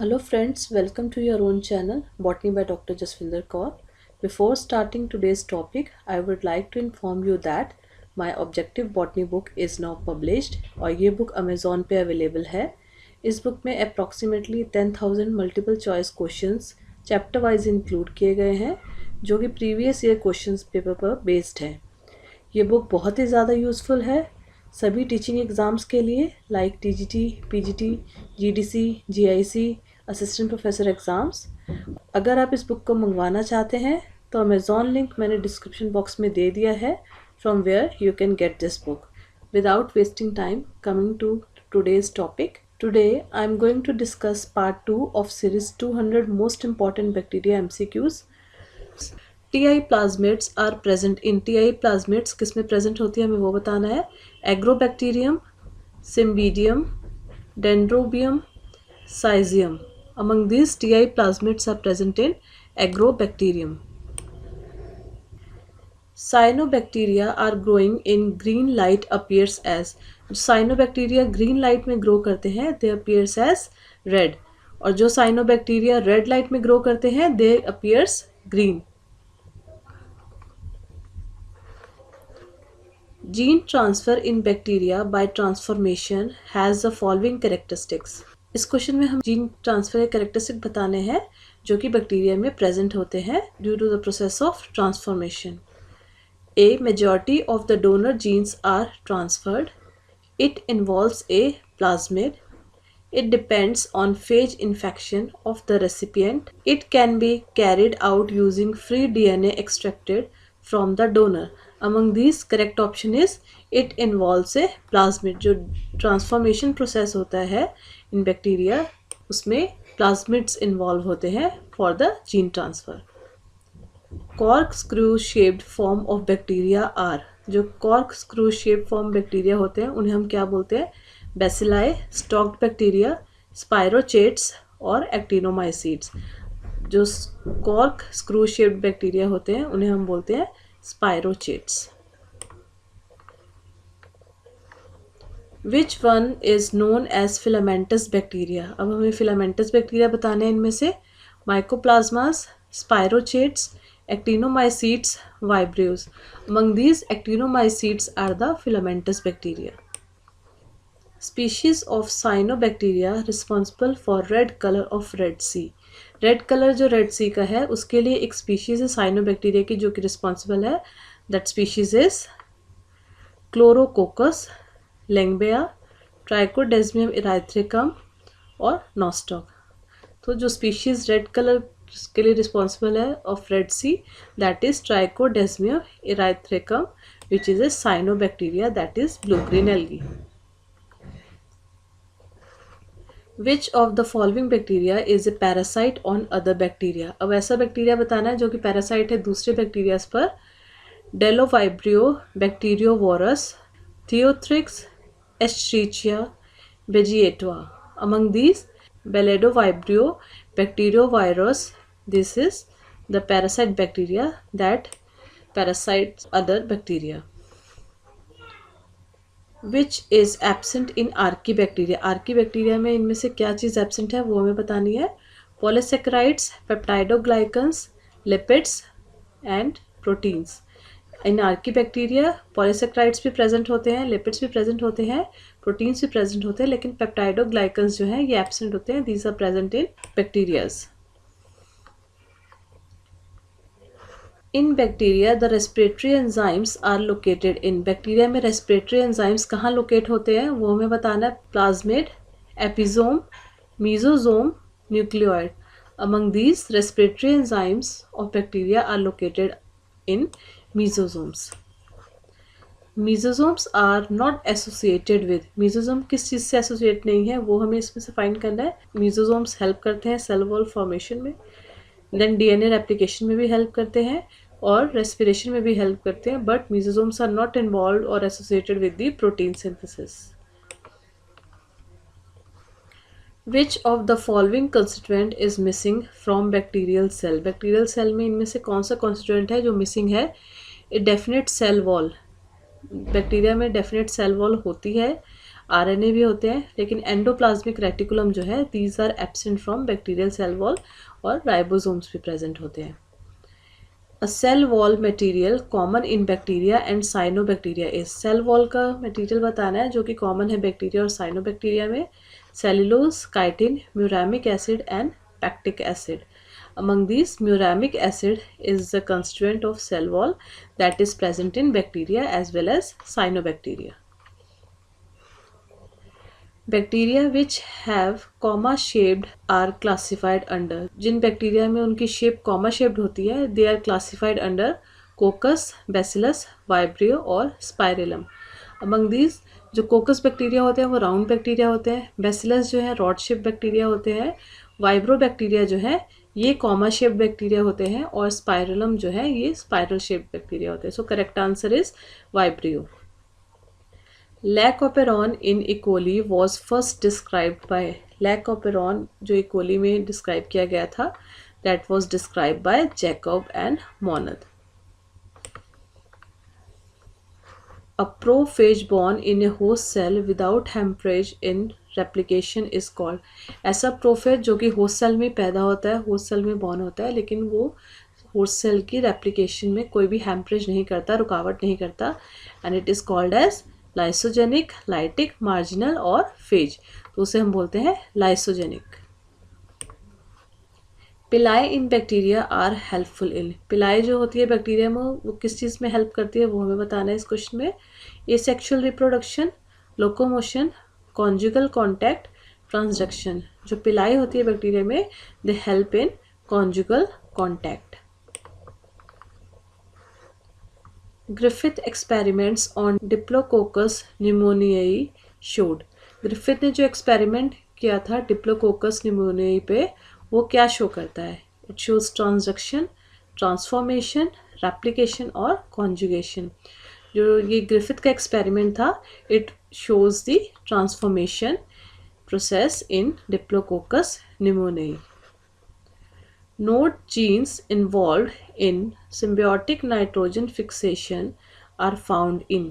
Hello friends, welcome to your own channel Botany by Dr. Jaswinder Kaur. Before starting today's topic, I would like to inform you that my Objective Botany book is now published और ये book Amazon पे available है। इस book में approximately 10,000 multiple choice questions chapter wise include किए गए हैं जो कि प्रीवियस ईयर क्वेश्चंस पेपर पर बेस्ड है। ये बुक बहुत ही ज़्यादा यूज़फुल है सभी टीचिंग एग्ज़ाम्स के लिए like TGT, PGT, GDC, GIC, assistant professor exams. अगर आप इस बुक को मंगवाना चाहते हैं तो अमेज़ॉन लिंक मैंने डिस्क्रिप्शन बॉक्स में दे दिया है from where you can get this book. Without wasting time, coming to today's topic. Today I am going to discuss part 2 of series 200 most important bacteria MCQs. TI plasmids are present in TI plasmids किस में present होती है हमें वो बताना है। Agrobacterium, Cymbidium, Dendrobium, Syzygium. Among these TI plasmids are present in agrobacterium. Cyanobacteria are growing in green light appears as cyanobacteria green light में grow करते हैं दे अपीयर्स एज रेड और जो साइनोबैक्टीरिया रेड लाइट में ग्रो करते हैं दे appears green. Gene transfer in bacteria by transformation has the following characteristics. इस question में हम जीन ट्रांसफर के कैरेक्टरिस्टिक बताने हैं जो कि बैक्टीरिया में प्रेजेंट होते हैं due to the process of transformation. A majority of the donor genes are transferred. It involves a plasmid. It depends on phage infection of the recipient. It can be carried out using free DNA extracted from the donor. Among these, correct option is it involves a plasmid. जो transformation process होता है in bacteria, उसमें plasmids involve होते हैं for the gene transfer. Corkscrew shaped form of bacteria are जो corkscrew shaped form bacteria होते हैं उन्हें हम क्या बोलते हैं? बेसिलाई, स्टॉक्ड बैक्टीरिया, स्पायरोचेट्स और एक्टिनोमाइसीड्स। जो corkscrew shaped बैक्टीरिया होते हैं उन्हें हम बोलते हैं स्पायरोचेट्स। Which one is known as filamentous bacteria? अब हमें filamentous बैक्टीरिया बताने हैं इनमें से mycoplasmas, spirochetes, actinomycetes, vibrios. Among these, actinomycetes are the filamentous bacteria. Species of cyanobacteria responsible for red color of Red Sea. Red color जो Red Sea का है उसके लिए एक species है cyanobacteria की जो कि responsible है. That species is Chlorococcus, Langbea, Trichodesmium erythricum और Nostoc. तो जो species red color के लिए रिस्पॉन्सिबल है of Red Sea that is Trichodesmium erythraeum which is a cyanobacteria that is blue green algae. Which of the following bacteria is a parasite on other bacteria. अब ऐसा bacteria बताना है जो कि parasite है दूसरे बैक्टीरियाज पर। डेलोवाइब्रियो, बैक्टीरियोवोरस, थियोथ्रिक्स, एस्ट्रीचिया, वेजिएटवा। Among these Bdellovibrio, bacteriovirus, this is the parasite bacteria that parasites other bacteria. Which is absent in archaebacteria? archaebacteria में इनमें से क्या चीज़ absent है वो हमें बतानी है। polysaccharides, peptidoglycans, lipids and proteins. In archaebacteria polysaccharides भी प्रेजेंट होते हैं, lipids भी प्रेजेंट होते हैं, प्रोटीन्स भी प्रेजेंट होते हैं, लेकिन पेप्टाइडोग्लाइकन्स जो हैं ये एब्सेंट होते हैं। These are present in bacterias. In bacteria the respiratory enzymes are located in. Bacteria में रेस्पिरेटरी एंजाइम्स कहाँ लोकेट होते हैं वो हमें बताना है। Plasmid, episome, mesosome, nucleoid. Among these respiratory enzymes of bacteria are located in mesosomes. Mesosomes are not associated with. Mesosome किस चीज़ से एसोसिएट नहीं है वो हमें इसमें से फाइंड करना है। मीजोजोम्स हेल्प करते हैं सेल वॉल फॉर्मेशन में, देन डीएनए रेप्लिकेशन में भी हेल्प करते हैं और रेस्पिरेशन में भी हेल्प करते हैं, but mesosomes are not involve और associated with the protein synthesis. Which of the following constituent is missing from bacterial cell. Bacterial cell में इनमें से कौन सा कॉन्स्टिट्यूएंट है जो मिसिंग है? A definite cell wall. Bacteria में डेफिनेट सेल वॉल होती है RNA भी होते हैं, लेकिन एंडोप्लाज्मिक रेटिकुलम जो है these are absent from bacterial cell wall, और राइबोसोम्स भी प्रेजेंट होते हैं. A cell wall material common in bacteria and cyanobacteria is. Cell wall का मटेरियल बताना है जो कि कॉमन है बैक्टीरिया और साइनोबैक्टीरिया में. Cellulose, chitin, muramic acid and pectic acid. Among these, muramic acid is the constituent of cell wall that is present in bacteria as well as cyanobacteria. Bacteria which have comma shaped are classified under. जिन bacteria में उनकी shape comma shaped होती है they are classified under coccus, bacillus, vibrio और spirillum. Among these जो कोकस bacteria होते हैं वो राउंड बैक्टीरिया होते हैं, बैसिलस जो है रॉड शेप बैक्टीरिया होते हैं, वाइब्रो बैक्टीरिया जो है ये कॉमा शेप बैक्टीरिया होते हैं, और स्पाइरेलम जो है ये स्पाइरल शेप बैक्टीरिया होते हैं. सो correct answer is vibrio. Lac operon in E. coli was first described bye. Lac operon जो इकोली में डिस्क्राइब किया गया था that was describe by Jacob and मोनद. A prophage born in a host cell without hemorrhage in replication is called. ऐसा prophase जो कि host cell में पैदा होता है, होस्ट सेल में बॉर्न होता है, लेकिन वो होस्ट सेल की रेप्लिकेशन में कोई भी हेम्परेज नहीं करता, रुकावट नहीं करता, and it is called as lysogenic, lytic, marginal और फेज. तो उसे हम बोलते हैं lysogenic. Pili in bacteria are helpful in. Pili जो होती है बैक्टीरिया में वो किस चीज़ में हेल्प करती है वो हमें बताना है इस क्वेश्चन में. Asexual reproduction, locomotion, conjugal contact, transduction. जो पिलाई होती है बैक्टीरिया में they help in conjugal contact. Griffith experiments on Diplococcus pneumoniae showed. Griffith ने जो एक्सपेरिमेंट किया था डिप्लोकोकस न्यूमोनियाई पे वो क्या शो करता है. It shows transduction, transformation, replication और कॉन्जुगेशन. जो ये ग्रिफिथ का एक्सपेरिमेंट था it shows the transformation process in Diplococcus pneumoniae. Node genes involved in symbiotic nitrogen fixation are found in.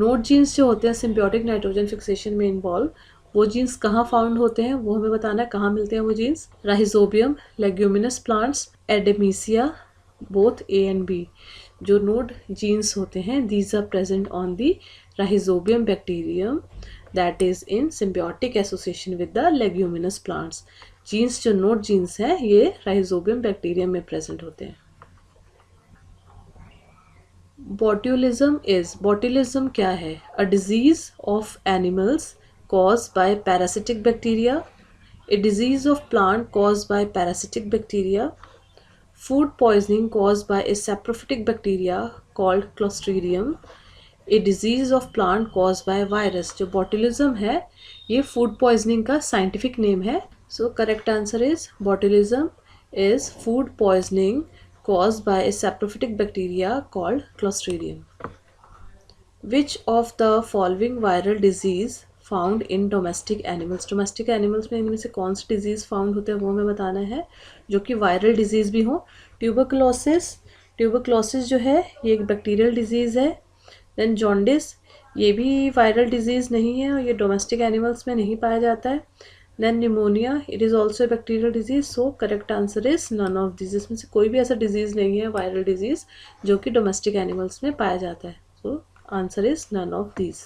Node genes जो होते हैं symbiotic nitrogen fixation में involve, वो जीन्स कहाँ फाउंड होते हैं वो हमें बताना है. कहाँ मिलते हैं वो जीन्स. राइजोबियम, लेग्यूमिनस प्लांट्स, एडेमीसिया, बोथ A and B. जो नोड जीन्स होते हैं these are present on the Rhizobium bacterium that is in symbiotic association with the leguminous plants. Genes जो नोड जीन्स हैं ये राइजोबियम बैक्टीरियम में present होते हैं. बोट्यूलिज्म इज. बोट्यूलिज्म क्या है. A disease of animals caused by parasitic bacteria, a disease of plant caused by parasitic bacteria, food poisoning caused by a saprophytic bacteria called Clostridium, a disease of plant caused by virus. जो botulism है ये food poisoning का scientific name है. So correct answer is botulism is food poisoning caused by a saprophytic bacteria called Clostridium. Which of the following viral disease found in domestic animals. Domestic animals में इनमें से कौन सी disease found होते हैं वो हमें बताना है जो कि वायरल डिजीज़ भी हो. ट्यूबरक्लोसिस. ट्यूबरक्लोसिस जो है ये एक बैक्टीरियल डिजीज़ है. देन जॉन्डिस ये भी वायरल डिजीज़ नहीं है और ये डोमेस्टिक एनिमल्स में नहीं पाया जाता है. Then pneumonia it is also a bacterial disease. So correct answer is none of this. इसमें से कोई भी ऐसा डिजीज़ नहीं है वायरल डिजीज़ जो कि डोमेस्टिक एनिमल्स में पाया जाता है. So answer is none of this.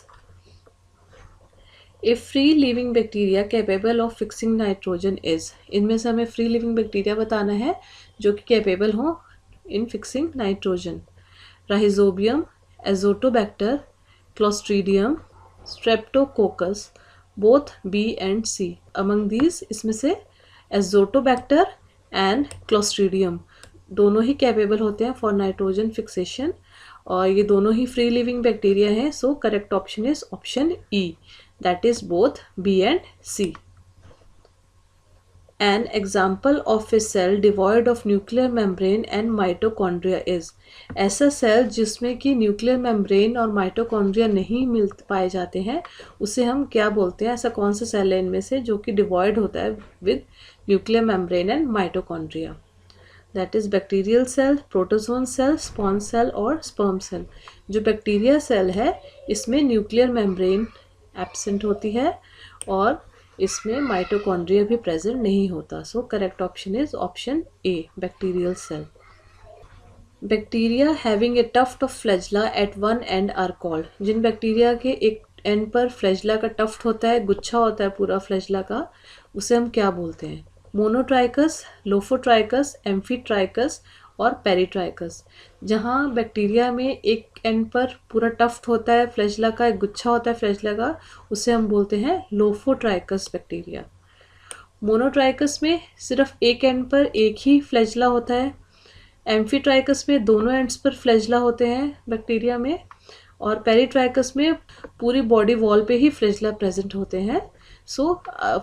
A free living bacteria capable of fixing nitrogen is. इनमें से हमें फ्री लिविंग बैक्टीरिया बताना है जो कि कैपेबल हो इन fixing nitrogen. Rhizobium, Azotobacter, clostridium, Streptococcus, both B and C. Among these इसमें से एजोटोबैक्टर एंड क्लोस्ट्रीडियम दोनों ही कैपेबल होते हैं फॉर नाइट्रोजन फिक्सेशन और ये दोनों ही फ्री लिविंग बैक्टीरिया हैं. सो correct option is option E. That is both B and C. An example of a cell devoid of nuclear membrane and mitochondria is. ऐसा cell जिसमें कि nuclear membrane और mitochondria नहीं मिल पाए जाते हैं उसे हम क्या बोलते हैं. ऐसा कौन सा सेल है इनमें से जो कि डिवॉइड होता है with nuclear membrane and mitochondria. That is bacterial cell, protozoan cell, sponge cell और स्पर्म सेल. जो बैक्टीरिया सेल है इसमें न्यूक्लियर मेम्ब्रेन एब्सेंट होती है और इसमें माइटोकॉन्ड्रिया भी प्रेजेंट नहीं होता. So correct option is option A, bacterial cell. Bacteria having a tuft of flagella at one end are called. जिन बैक्टीरिया के एक एंड पर फ्लैजिला का टफ्ट होता है, गुच्छा होता है पूरा फ्लैजिला का, उसे हम क्या बोलते हैं? मोनोट्राइकस, लोफोट्राइकस, एम्फीट्राइकस और पेरीट्राइकस. जहाँ बैक्टीरिया में एक एंड पर पूरा टफ्ट होता है फ्लैजिला का, एक गुच्छा होता है फ्लैजिला का, उसे हम बोलते हैं लोफोट्राइकस बैक्टीरिया. मोनोट्राइकस में सिर्फ एक एंड पर एक ही फ्लैजिला होता है. एम्फीट्राइकस में दोनों एंड्स पर फ्लैजिला होते हैं बैक्टीरिया में. और पेरीट्राइकस में पूरी बॉडी वॉल पे ही फ्लैजिला प्रेजेंट होते हैं. So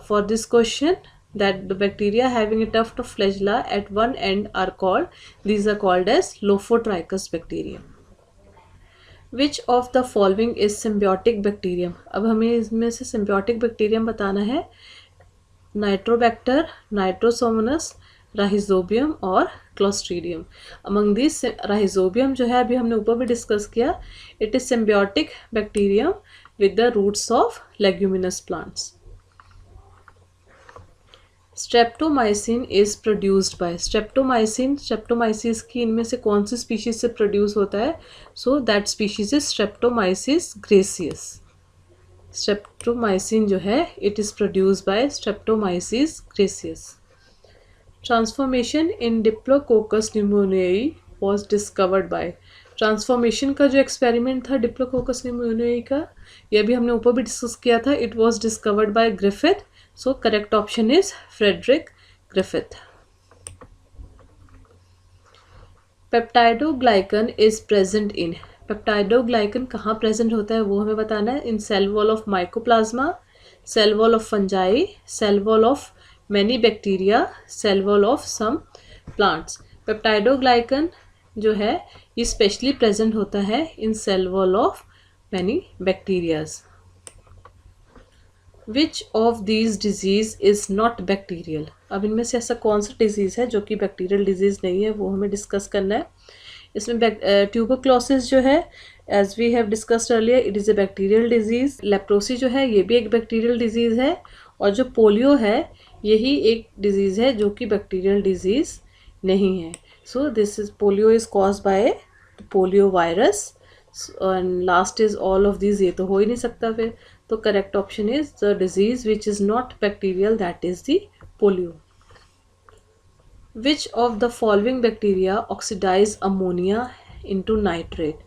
for this question, that the bacteria having a tuft of flagella at one end are called, these are called as Lophotrichus bacterium. Which of the following is symbiotic bacterium? अब हमें इसमें से symbiotic bacterium बताना है. Nitrobacter, Nitrosomonas, Rhizobium और Clostridium. Among this Rhizobium जो है अभी हमने ऊपर भी डिस्कस किया, it is symbiotic bacterium with the roots of leguminous plants. Streptomycin is produced by. Streptomycin, streptomyces की इनमें से कौन सी स्पीशीज से प्रोड्यूस होता है? So that species is Streptomyces griseus. Streptomycin जो है it is produced by Streptomyces griseus. Transformation in Diplococcus pneumoniae was discovered by. Transformation का जो एक्सपेरिमेंट था डिप्लोकोकस न्यूमोनियाई का, यह भी हमने ऊपर भी डिस्कस किया था. It was discovered bye Griffith. So correct option is Frederick Griffith. Peptidoglycan is present in. Peptidoglycan कहाँ present होता है वो हमें बताना है. In cell wall of mycoplasma, cell wall of fungi, cell wall of many bacteria, cell wall of some plants. Peptidoglycan जो है ये स्पेशली प्रेजेंट होता है in cell wall of many bacterias. Which of these disease is not bacterial? अब इनमें से ऐसा कौन सा डिजीज़ है जो कि बैक्टीरियल डिजीज़ नहीं है, वो हमें डिस्कस करना है. इसमें ट्यूबरक्लोसिस जो है, as we have discussed earlier, it is a bacterial disease. Leprosy जो है ये भी एक बैक्टीरियल डिजीज़ है. और जो पोलियो है यही एक डिजीज़ है जो कि बैक्टीरियल डिजीज़ नहीं है. So this is polio is caused by polio virus. And last is all of this, ये तो हो ही नहीं सकता फिर. तो correct option is the disease which is not bacterial, that is the polio. Which of the following bacteria oxidise ammonia into nitrate?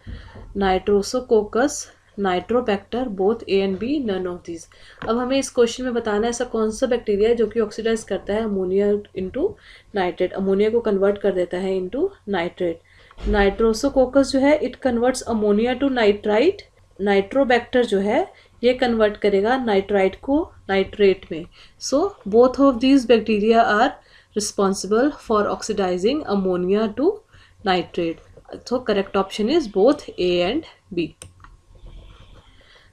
Nitrosococcus, Nitrobacter, both A and B, none of this. अब हमें इस question में बताना है ऐसा कौन सा bacteria है जो कि ऑक्सीडाइज करता है अमोनिया इनटू नाइट्रेट, अमोनिया को कन्वर्ट कर देता है इनटू नाइट्रेट. नाइट्रोसोकोकस जो है it converts ammonia to nitrite. Nitrobacter जो है ये कन्वर्ट करेगा नाइट्राइट को नाइट्रेट में. So both of these bacteria are responsible for oxidising ammonia to nitrate. So correct option is both A and B.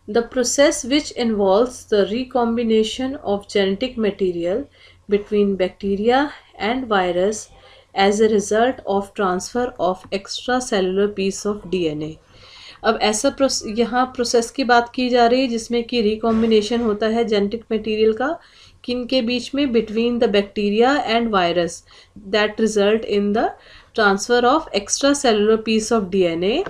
The process which involves the recombination of genetic material between bacteria and virus as a result of transfer of extracellular piece of DNA. अब ऐसा यहाँ process की बात की जा रही है जिसमें कि रिकॉम्बिनेशन होता है जेनेटिक मटेरियल का किन के बीच में, between the bacteria and virus, that result in the transfer of extracellular piece of DNA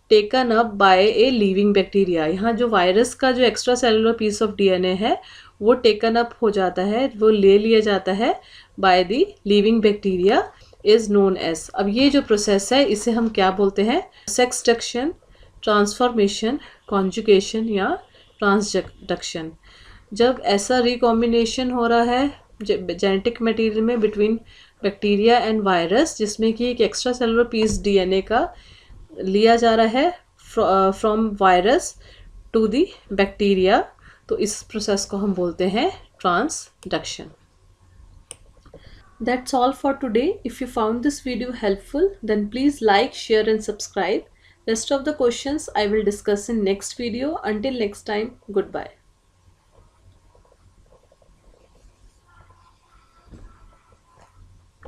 taken up by a living bacteria. यहाँ जो वायरस का जो extracellular piece of DNA है वो टेकन अप हो जाता है, वो ले लिया जाता है by the living bacteria, is known as. अब ये जो प्रोसेस है इसे हम क्या बोलते हैं? सेक्सडक्शन, ट्रांसफॉर्मेशन, कॉन्जुगेशन या ट्रांसडक्शन. जब ऐसा रिकॉम्बिनेशन हो रहा है जेनेटिक मटेरियल में बिटवीन बैक्टीरिया एंड वायरस जिसमें कि एक एक्स्ट्रा सेलुलर पीस डीएनए का लिया जा रहा है from virus to the bacteria, तो इस प्रोसेस को हम बोलते हैं transduction. That's all for today. If you found this video helpful, then please like, share and subscribe. Rest of the questions I will discuss in next video. Until next time, goodbye.